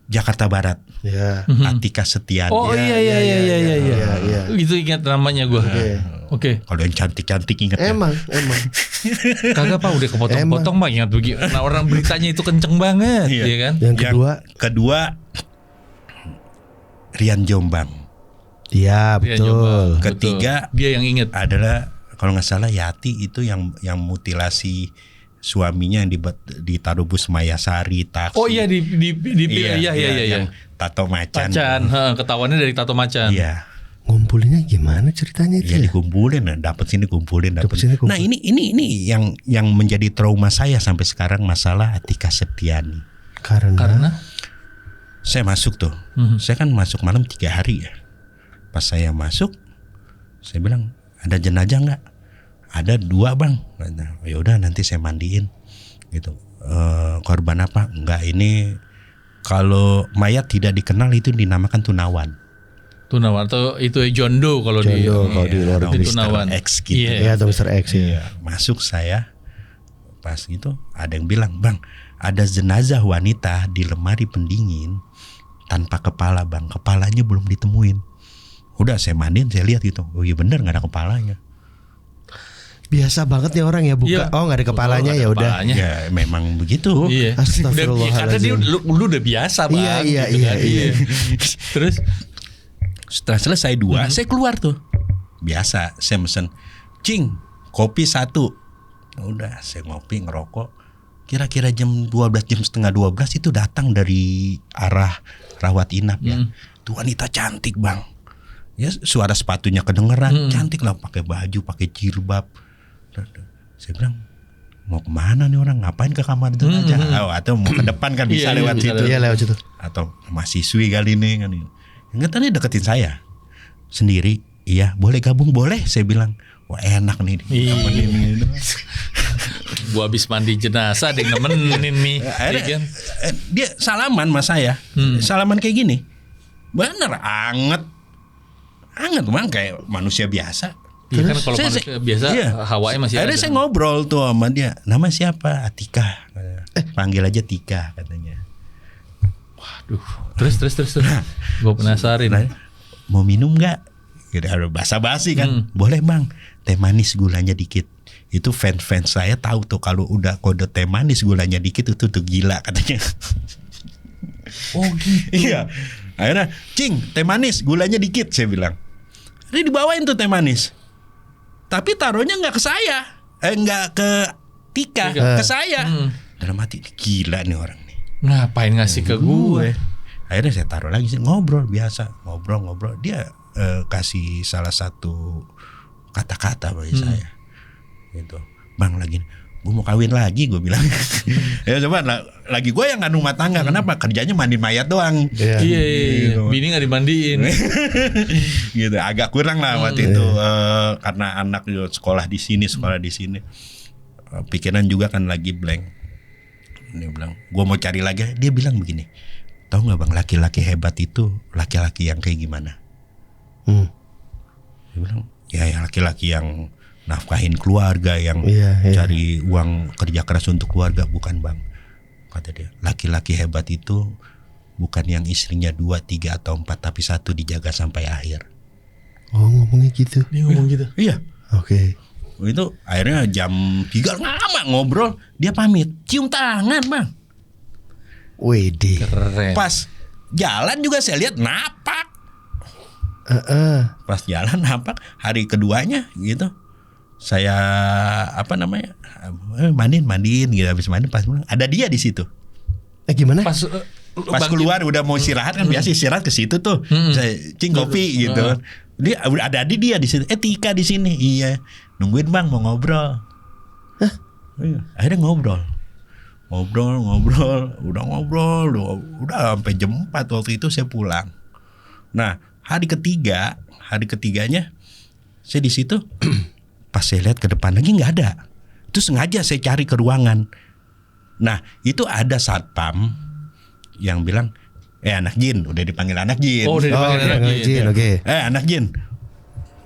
A: Jakarta Barat.
B: Ya.
A: Atika Setiani.
C: Oh iya.
B: Iya.
C: Itu ingat namanya gue. Oke.
A: Kalau yang cantik-cantik ingat ya?
B: Emang.
C: Kagak Pak, udah kepotong-potong Pak, ingat begitu. Nah, orang beritanya itu kenceng banget,
A: Iya.
C: ya kan?
B: Yang
A: kedua Rian Jombang.
B: Iya,
C: Iya,
B: betul.
C: coba.
A: Ketiga
C: Betul. Dia yang inget.
A: adalah kalau nggak salah Yati itu yang mutilasi suaminya yang ditaruh bus Mayasari taksi.
C: Oh iya di iya.
A: Yang tato macan.
C: Ketahuannya dari tato macan.
A: Iya.
B: Ngumpulinnya gimana ceritanya itu?
A: Ya dikumpulin, dapat sini kumpulin, dapat.
B: Dapet sini kumpulin.
A: Nah ini yang menjadi trauma saya sampai sekarang masalah Atika Setiani.
B: Karena
A: Saya masuk tuh, saya kan masuk malam 3 hari ya. Pas saya masuk, saya bilang ada jenazah nggak? Ada 2 bang. Ya udah nanti saya mandiin. Gitu. Korban apa? Enggak, ini kalau mayat tidak dikenal itu dinamakan tunawan.
C: Tunawan atau itu John Doe kalau di
B: luar
A: atau
B: negeri.
C: itu tunawan.
A: Mr. X gitu.
C: Iya.
B: ya atau Mr. X ya.
A: Iya, masuk saya pas gitu ada yang bilang, bang ada jenazah wanita di lemari pendingin tanpa kepala bang, kepalanya belum ditemuin. Udah saya mandiin, saya lihat gitu, oh iya bener nggak ada kepalanya.
B: Biasa banget nih orang ya buka.
C: Iya.
B: Oh nggak ada kepalanya,
C: Nggak ada
B: ya udah.
C: kepalanya.
A: Ya memang begitu.
C: Iya.
B: Astagfirullahaladzim.
C: Karena dia lu udah biasa bang.
B: Iya,
C: gitu kan.
B: iya.
C: Terus
A: Setelah selesai 2 saya keluar tuh. Biasa saya mesen, cing kopi 1. Udah saya ngopi ngerokok. Kira-kira jam 12, jam setengah 12 itu datang dari arah rawat inap ya. Tuh wanita cantik bang. Ya suara sepatunya kedengeran, cantik lah, pakai baju, pakai jilbab. Saya bilang mau kemana nih orang, ngapain ke kamar itu aja? Atau mau ke depan kan bisa
C: Iya,
A: lewat
C: iya,
A: situ.
B: Iya lewat situ.
A: Atau mahasiswi kali ini kan. Yang tadi deketin saya sendiri. Iya boleh gabung, boleh. Saya bilang wah enak nih.
C: gua habis mandi jenazah ada yang nemenin nih.
A: Akhirnya,
C: Iya kan?
A: dia salaman sama saya. Salaman kayak gini. Bener anget bang, kayak manusia biasa.
C: Iya kan kalau
A: Saya-
C: manusia biasa
A: iya.
C: hawanya masih
A: Akhirnya
C: ada.
A: saya ngobrol tuh sama dia. Nama siapa? Atika. Panggil aja Tika katanya.
C: Aduh. Terus. Gua penasaran.
A: Nah, mau minum nggak? Gitu, ada basa-basi kan. Boleh bang, teh manis gulanya dikit. Itu fans saya tahu tuh kalau udah kode teh manis gulanya dikit itu tuh gila katanya.
C: Oh gitu.
A: Iya. Akhirnya, cing teh manis gulanya dikit saya bilang. Dia dibawain tuh teh manis. Tapi taruhnya nggak ke saya, nggak ke Tika, ke saya. Dalam hati gila nih orang nih.
C: Ngapain ngasih ke gue?
A: Akhirnya saya taruh lagi, ngobrol biasa, ngobrol. Dia kasih salah satu kata-kata bagi saya, gitu. Bang lagi, gue mau kawin lagi, gue bilang. Ya coba lagi gue yang kan rumah tangga, kenapa kerjanya mandi mayat doang.
B: Iya.
C: Iya. Bini nggak dimandiin.
A: Gitu, agak kurang lah waktu itu karena anak juga sekolah di sini. Pikiran juga kan lagi blank. Dia bilang, gue mau cari lagi. Dia bilang begini, tahu nggak bang, laki-laki hebat itu laki-laki yang kayak gimana? Dia bilang, ya laki-laki yang nafkahin keluarga, yang cari uang kerja keras untuk keluarga, bukan bang. Kata dia, laki-laki hebat itu bukan yang istrinya 2, 3 atau 4, tapi 1 dijaga sampai akhir.
B: Oh ngomongnya gitu.
C: Dia ngomong gitu.
A: Iya.
B: Oke.
A: Itu akhirnya jam 3 lama ngobrol, dia pamit, cium tangan bang.
B: Wede.
C: Keren.
A: Pas jalan juga saya lihat napak. Pas jalan napak, hari keduanya gitu. Saya mandiin gitu, habis mandi pas pulang ada dia di situ.
B: Gimana?
A: Pas keluar udah mau istirahat kan, biasa istirahat ke situ tuh. Saya cing kopi gitu. Dia ada dia di situ. Tika di sini. Iya. Nungguin bang mau ngobrol. Iya. Akhirnya ngobrol, udah sampai jam 4 waktu itu saya pulang. Nah hari ketiganya saya di situ. Pas saya lihat ke depan lagi nggak ada. Itu sengaja saya cari ke ruangan. Nah itu ada satpam yang bilang, anak Jin, udah dipanggil anak Jin.
C: Oh, udah dipanggil anak Jin.
B: Oke.
A: Anak Jin,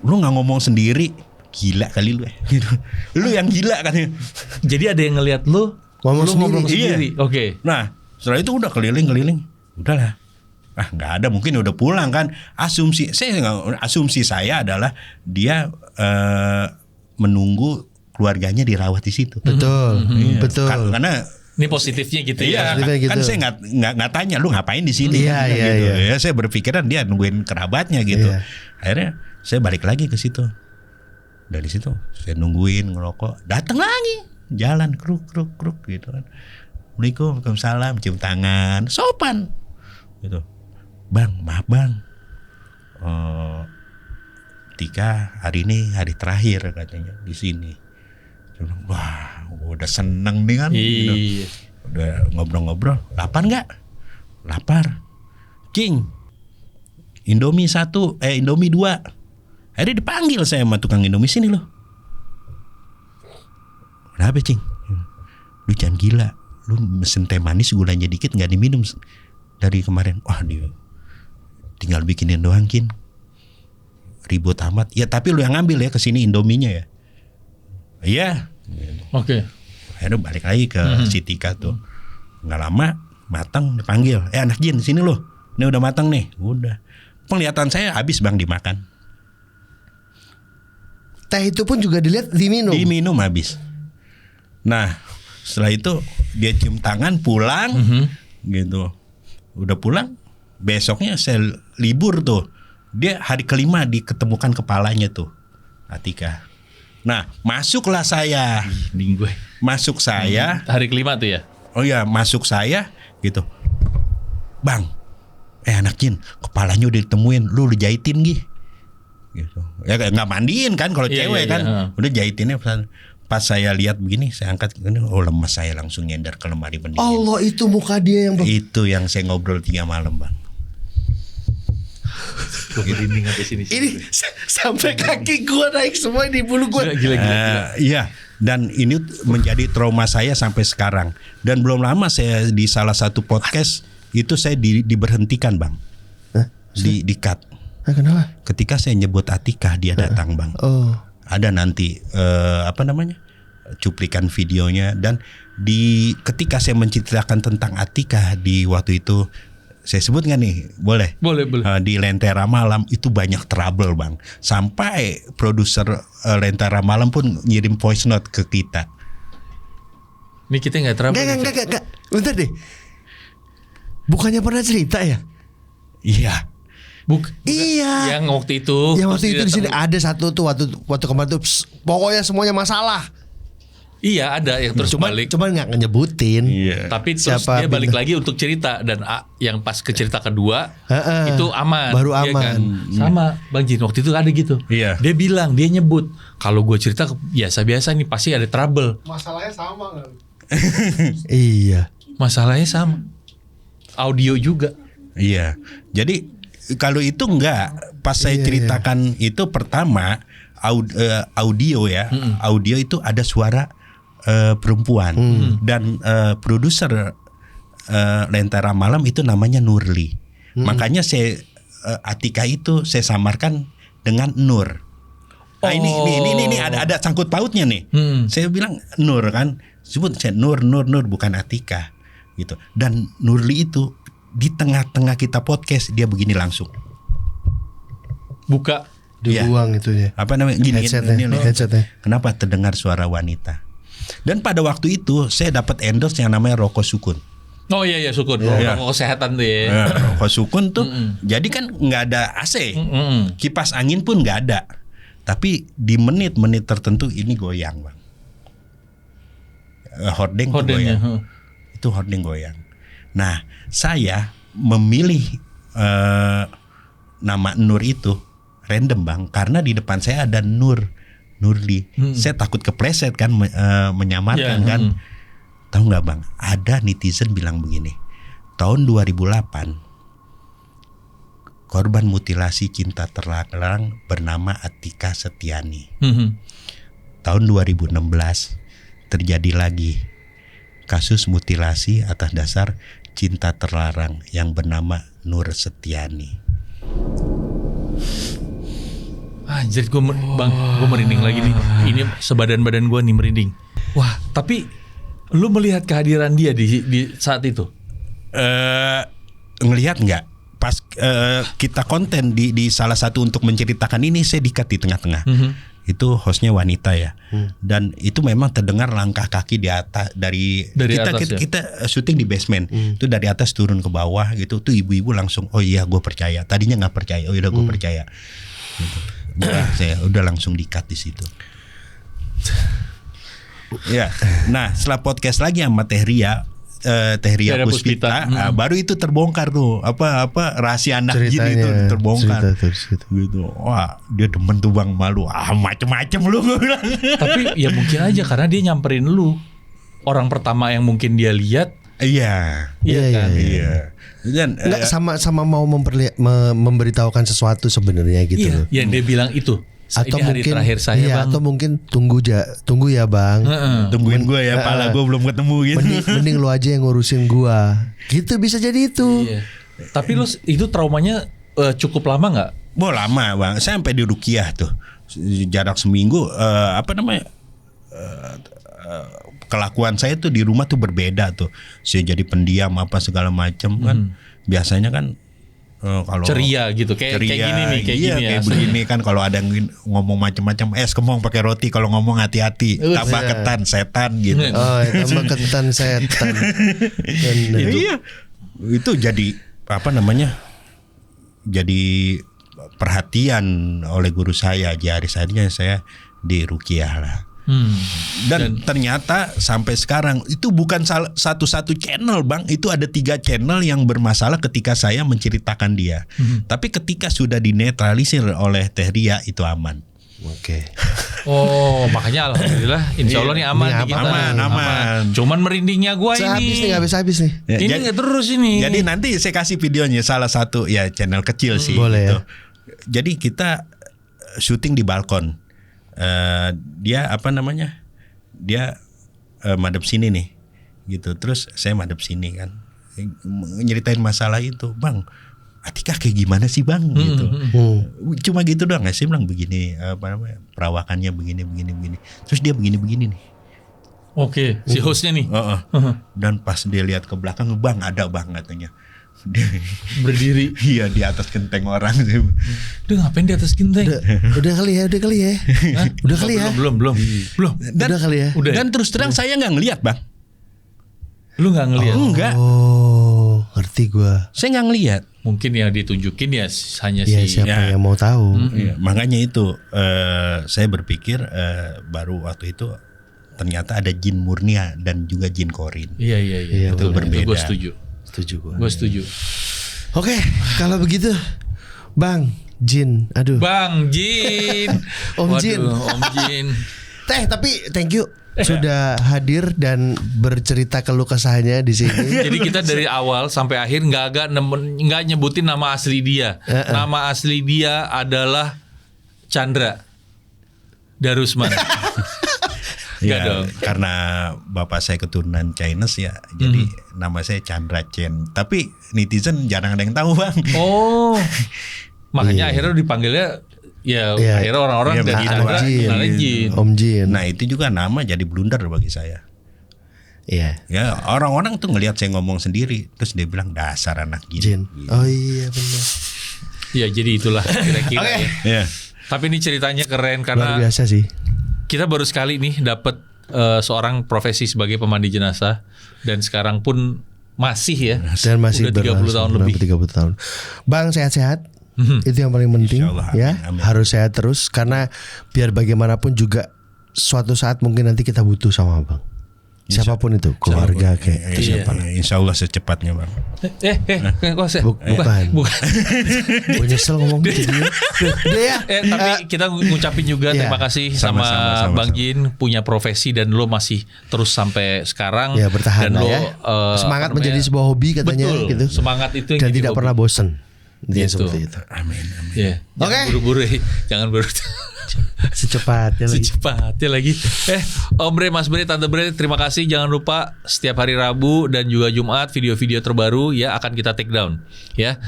A: lu nggak ngomong sendiri, gila kali lu. Gitu. Lu yang gila kan.
C: Jadi ada yang ngelihat lu
B: Ngomong
C: ngobrol
B: sendiri.
C: sendiri.
A: Iya.
C: Oke.
A: Nah setelah itu udah keliling. udahlah. Nggak ada, mungkin udah pulang kan. Asumsi saya adalah dia menunggu keluarganya dirawat di situ.
B: Betul, betul.
A: Karena
C: Ini positifnya gitu ya.
A: iya,
B: Positifnya
A: kan
B: gitu.
A: saya nggak tanya lu ngapain di sini.
B: Iya,
A: Kan,
B: iya,
A: gitu.
B: iya.
A: Ya, saya berpikiran dia nungguin kerabatnya gitu.
B: Iya.
A: Akhirnya saya balik lagi ke situ. Dari situ saya nungguin ngerokok, datang lagi, jalan kruk gitu kan. Assalamualaikum, waalaikumsalam, cium tangan, sopan, gitu. Bang, maaf bang, Tika hari ini hari terakhir katanya di sini. Saya bilang, wah, udah seneng nih kan. Gitu.
C: Iya.
A: Udah ngobrol-ngobrol, lapar nggak? Lapar. King, Indomie 1, Indomie 2. Akhirnya dipanggil saya sama tukang Indomie, sini loh. Kenapa Cing? Lu jangan gila. Lu mesen teh manis gulanya dikit nggak diminum dari kemarin. Wah dia tinggal bikinin doang Kin. Ribut amat. Ya tapi lu yang ngambil ya kesini Indominya ya. Iya.
C: Oke.
A: Akhirnya balik lagi ke si Tika tuh. Nggak lama matang dipanggil. Anak Jin sini loh. Ini udah matang nih. Udah. Penglihatan saya habis bang dimakan.
B: Teh itu pun juga dilihat diminum.
A: Diminum habis. Nah setelah itu dia cium tangan pulang gitu. Udah pulang. Besoknya saya libur tuh. Dia hari kelima diketemukan kepalanya tuh Atika. Nah masuklah saya.
C: Gue.
A: Masuk saya.
C: Hari kelima tuh ya.
A: Oh ya masuk saya gitu. Bang, anak Jin, kepalanya udah ditemuin. Lu jahitin gitu. Ya nggak mandiin kan kalau
C: Iya,
A: cewek
C: iya,
A: kan.
C: iya.
A: Udah jahitinnya. Pas saya lihat begini, saya angkat ini, oh lemas, saya langsung nyender ke lemari pendingin.
B: Allah, itu muka dia yang
A: Itu yang saya ngobrol 3 malam bang.
C: Gue merinding sampai sini.
B: ini sampai kaki gua naik semua di bulu gua.
C: Gila.
A: Iya, dan ini menjadi trauma saya sampai sekarang. Dan belum lama saya di salah satu podcast itu saya diberhentikan bang,
B: Hah?
A: di cut.
B: Kenapa?
A: Ketika saya nyebut Atika dia datang bang.
B: Oh.
A: Ada nanti cuplikan videonya, dan ketika saya menceritakan tentang Atika di waktu itu, saya sebut nggak nih? Boleh. Di Lentera Malam itu banyak trouble bang. Sampai produser Lentera Malam pun ngirim voice note ke kita.
C: Ini kita nggak trouble.
B: Enggak. Bentar deh. Bukannya pernah cerita ya?
A: Iya.
B: Iya.
C: Yang waktu itu.
B: Yang waktu itu di sini ada satu tuh waktu kemarin tuh pokoknya semuanya masalah.
C: Iya ada yang terus balik.
B: Cuman nggak nyebutin.
A: Iya.
C: Tapi terus
B: Siapa
C: dia balik
B: bintang?
C: lagi untuk cerita, dan yang pas ke cerita kedua itu aman.
B: Baru
C: iya
B: aman.
C: kan? Sama Bang Jin waktu itu ada gitu.
A: Iya.
C: Dia bilang, dia nyebut kalau gue cerita biasa-biasa nih pasti ada trouble.
D: Masalahnya sama kan?
B: Iya.
C: Masalahnya sama. Audio juga.
A: Iya. Jadi kalau itu enggak, pas saya
B: Iya,
A: ceritakan itu pertama audio ya. Audio itu ada suara perempuan, dan produser Lentera Malam itu namanya Nurli. Makanya saya Atika itu saya samarkan dengan Nur. Nah, ini ada sangkut pautnya nih. Saya bilang Nur kan, sebut saya Nur bukan Atika gitu. Dan Nurli itu di tengah-tengah kita podcast dia begini langsung.
C: Buka.
B: Dibuang itunya.
A: Apa namanya? Gini,
B: Headsetnya.
A: Kenapa terdengar suara wanita? Dan pada waktu itu saya dapat endorse yang namanya Rokok Sukun.
C: Oh iya Sukun.
A: Iya.
C: Rokok kesehatan tuh ya.
A: Rokok Sukun tuh, jadi kan nggak ada AC, kipas angin pun nggak ada. Tapi di menit-menit tertentu ini goyang bang. Hordeng tuh
C: Hordengnya,
A: goyang. Itu hordeng goyang. Nah saya memilih nama Nur itu random bang, karena di depan saya ada Nurli. Saya takut kepleset kan, menyamarkan kan. Tahu nggak bang? Ada netizen bilang begini. Tahun 2008 korban mutilasi cinta terlarang bernama Atika Setiani. Tahun 2016 terjadi lagi kasus mutilasi atas dasar cinta terlarang yang bernama Nur Setiani.
C: Anjir gue merinding lagi nih. Ini sebadan-badan gue nih merinding. Wah, tapi lu melihat kehadiran dia di saat itu?
A: ngelihat nggak pas kita konten di salah satu untuk menceritakan ini, saya di-cut di tengah-tengah. Itu hostnya wanita ya, dan itu memang terdengar langkah kaki di atas dari kita,
C: atas,
A: kita syuting di basement, itu dari atas turun ke bawah gitu, tuh ibu-ibu langsung oh iya gue percaya, tadinya nggak percaya, oh iya gue percaya, gitu. Saya udah langsung di-cut di situ. Ya, nah setelah podcast lagi sama Teh Ria Puspita, baru itu terbongkar tuh apa rahasia anak jin itu terbongkar.
B: Cerita.
A: Gitu. Wah, dia demen tuh Bang, malu. Macem-macem lu.
C: Tapi ya mungkin aja karena dia nyamperin lu. Orang pertama yang mungkin dia lihat.
A: Iya.
B: Iya.
A: Dan
B: Enggak sama mau memberitahukan sesuatu sebenarnya gitu loh.
C: Yang dia bilang itu.
B: Atau
C: ini hari
B: mungkin
C: terakhir saya,
B: iya,
C: Bang.
B: atau mungkin tunggu ya Bang.
A: tungguin gue ya, pala gue belum ketemu gitu.
B: Mending lu aja yang ngurusin gua. Gitu bisa jadi itu.
C: Iya. Tapi lu itu traumanya cukup lama nggak?
A: Lama Bang, saya sampai di Rukiah tuh. Jarak seminggu kelakuan saya tuh di rumah tuh berbeda tuh. Saya jadi pendiam apa segala macam kan. Biasanya kan kalau
C: ceria gitu kayak gini nih, kayak gini ya.
A: Kayak begini kan, kalau ada yang ngomong macam-macam, kemong pakai roti, kalau ngomong hati-hati, tambah ketan setan gitu.
B: Oh, tambah ketan setan.
A: Iya. Itu jadi jadi perhatian oleh guru saya. Jadi akhirnya saya di Rukiah lah. Dan ternyata sampai sekarang itu bukan satu-satu channel Bang, itu ada 3 channel yang bermasalah ketika saya menceritakan dia. Tapi ketika sudah dinetralisir oleh Teh Ria itu aman.
B: Oke.
C: Oh, makanya alhamdulillah, insya Allah nih aman nih kita.
A: Aman.
C: Cuman merindingnya gua ini.
B: Habis nih.
A: Ya,
C: ini nggak terus ini.
A: Jadi nanti saya kasih videonya, salah satu ya channel kecil sih.
B: Boleh
A: gitu. Jadi kita syuting di balkon. Dia madep sini nih gitu, terus saya madep sini kan, nyeritain masalah itu. Bang, Atika kayak gimana sih Bang gitu. Cuma gitu doang. Saya bilang begini, perawakannya begini, terus dia begini nih.
C: Oke, si hostnya nih.
A: Dan pas dia lihat ke belakang, Bang ada Bang katanya. Dia
C: berdiri.
A: Iya, di atas genteng orang.
C: Dia ngapain di atas genteng?
B: Udah kali ya.
C: Hah?
B: Udah kali ya.
C: Belum.
B: Udah kali ya.
A: Dan terus terang saya nggak ngelihat Bang.
C: Lu nggak ngelihat?
A: Enggak.
B: Oh, ngerti gua.
A: Saya nggak ngelihat.
C: Mungkin yang ditunjukin ya hanya
B: Ya,
C: si.
B: siapa yang mau tahu.
A: Iya, makanya itu saya berpikir baru waktu itu ternyata ada jin murni dan juga jin korin.
C: Iya.
A: Itu berbeda.
C: Gue setuju.
B: Gue setuju. Oke, kalau begitu Bang Jin,
C: Bang Jin.
B: Om Jin.
C: Om Jin.
B: Teh, tapi thank you sudah hadir dan bercerita keluh kesahnya di sini.
C: Jadi kita dari awal sampai akhir nggak nyebutin nama asli dia. Nama asli dia adalah Chandra Darusman.
A: Ya,
C: dong.
A: karena bapak saya keturunan Chinese ya, jadi nama saya Chandra Chen. Tapi netizen jarang ada yang tahu Bang.
C: Oh, makanya akhirnya dipanggilnya akhirnya orang-orang dari Chandra kenalnya Jin.
B: Om Jin.
A: Nah itu juga nama jadi blunder bagi saya.
B: Iya.
A: Ya orang-orang tuh ngelihat saya ngomong sendiri, terus dia bilang dasar anak
B: Jin. Oh iya benar.
C: Ya jadi itulah kira-kira.
B: Oke.
A: Ya.
C: Tapi ini ceritanya keren karena
B: luar biasa sih.
C: kita baru sekali nih dapat seorang profesi sebagai pemandi jenazah dan sekarang pun masih ya.
B: Dan masih
C: udah 30 tahun lebih.
B: 30 tahun. Bang sehat-sehat. Itu yang paling penting.
A: Insyaallah,
B: ya.
A: amin.
B: Harus sehat terus karena biar bagaimanapun juga suatu saat mungkin nanti kita butuh sama Bang. Siapapun itu, keluarga kayak itu siapa.
A: Insya Allah secepatnya Bang.
C: Kok saya?
B: Bukan. Gue nyesel ngomong gitu dia. Udah ya.
C: Tapi kita ngucapin juga
B: Iya.
C: terima kasih sama
A: Sama-sama.
C: Bang Jin punya profesi dan lo masih terus sampai sekarang.
B: Ya bertahan
C: dan
B: lah
C: lo,
B: ya. Semangat menjadi sebuah hobi katanya
C: betul,
B: gitu.
C: semangat itu yang
B: Dan
C: jadi
B: tidak
C: hobi.
B: pernah bosen. Dia
C: Gitu.
B: seperti itu.
A: Amin.
C: Iya.
B: Oke.
C: Jangan buru-buru, jangan buru.
B: Secepatnya lagi.
C: Secepatnya lagi. Om Bre, Mas Bre, Tante Bre, terima kasih. Jangan lupa setiap hari Rabu dan juga Jumat video-video terbaru ya akan kita take down. Ya.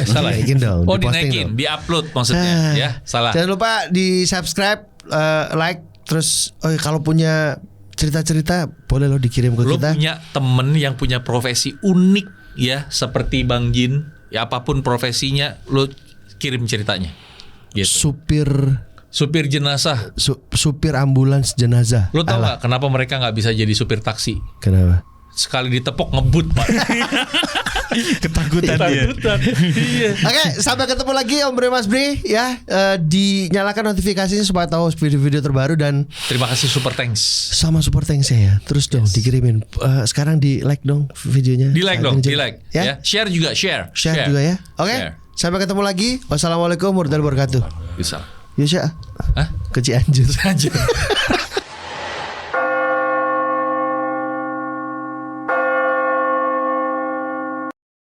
C: Salah.
B: Dinaikin dong.
C: Oh,
B: diposting
C: dinaikin,
B: dong.
C: di-upload maksudnya. Ya, salah.
B: Jangan lupa di subscribe, like, terus kalau punya cerita-cerita boleh lo dikirim ke
C: Lo
B: kita.
C: punya temen yang punya profesi unik ya seperti Bang Jin, ya apapun profesinya, lo kirim ceritanya. Gitu. Supir jenazah.
B: Supir ambulans jenazah.
C: Lo tau nggak kenapa mereka nggak bisa jadi supir taksi?
B: Kenapa?
C: Sekali ditepok ngebut, Pak.
A: Ketakutan dia.
C: Iya.
B: Oke, sampai ketemu lagi Om Bre Mas Bre ya. Dinyalakan notifikasinya supaya tahu video-video terbaru dan
C: Terima kasih super thanks.
B: sama super thanks ya. Terus dong dikirimin. Sekarang di like dong videonya.
C: Di like dong, di like.
B: Ya.
C: Share juga, share.
B: Share juga ya. Oke.
C: Share.
B: Sampai ketemu lagi. Wassalamualaikum warahmatullahi wabarakatuh.
C: Bisa.
B: Yusya.
C: Hah?
B: Ke Cianjur.
C: Aja.